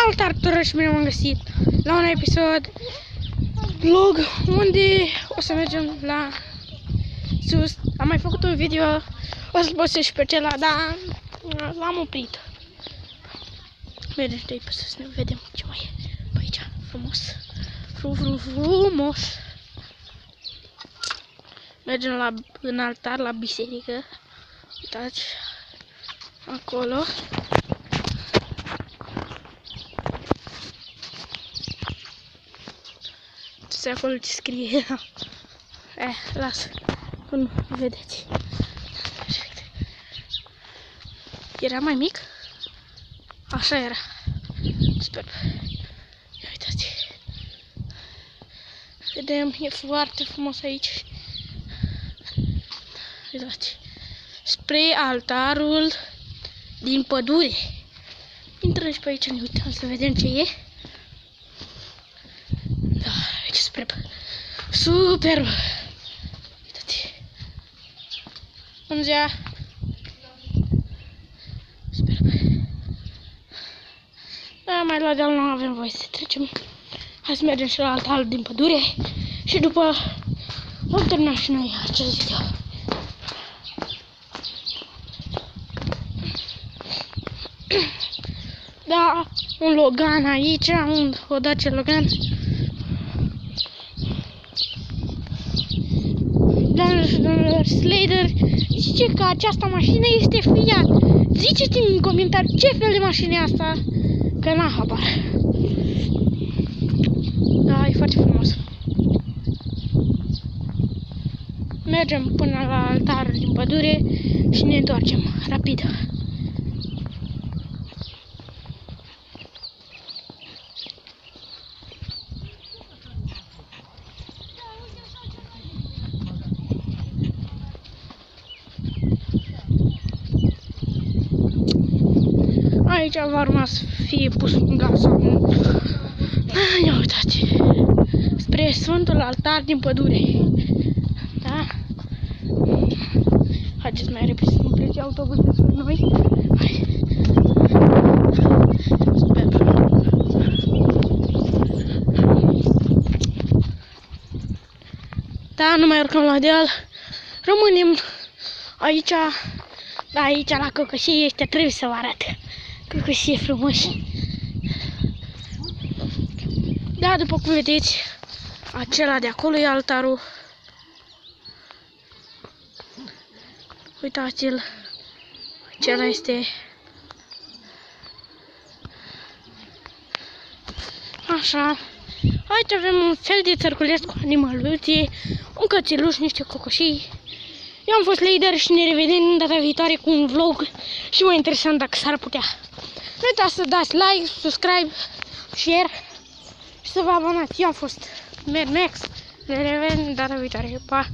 Salutare și bine m-am găsit la un episod vlog unde o să mergem la sus. Am mai făcut un video, o să-l postez și pe celălalt, dar l-am oprit. Mergem să ne vedem ce mai e pe aici, frumos. Frumos. Mergem în altar, la biserică. Uitați, acolo. Ce acolo ce scrie. Lasă, că nu vedeți. Era mai mic? Așa era. Sper. Ia uitați. Vedem, e foarte frumos aici. Uitați. Spre altarul din pădure. Intrăm și pe aici, ne uităm să vedem ce e. Da, ce superb. Superb. Uitați. Bună ziua. Superb. Da, mai la deal nu avem voie să trecem. Hai să mergem și la altarul din pădure. Și după vom termina și noi acest video. Da, un Logan aici, o Dacia Logan. Doamnelor și domnilor, Slater zice că această mașină este Fiat. Ziceți-mi în comentarii ce fel de mașină e asta, că n-am habar. Da, e foarte frumos. Mergem până la altarul din pădure și ne întoarcem rapid. Aici va urma să fie pus un gaz sau nu. Ia uitați. Spre Sfântul Altar din pădure. Da? Haideți mai repede să nu plece autobuzul despre noi. Hai. Sper. Da, nu mai urcăm la deal. Rămânem aici. Da, aici la cocășii ăștia trebuie să vă arăt. Cocășii frumoși. Da, după cum vedeți, acela de acolo e altarul. Uitați-l. Acela este. Așa. Aici avem un fel de țărculeț cu animaluțe, un cățeluș, niște cocoșii. Eu am fost Slater și ne revedem data viitoare cu un vlog și mai interesant dacă s-ar putea. Nu uitați să dați like, subscribe, share și să vă abonați. Eu am fost Mad Max. Ne revedem data viitoare. Pa!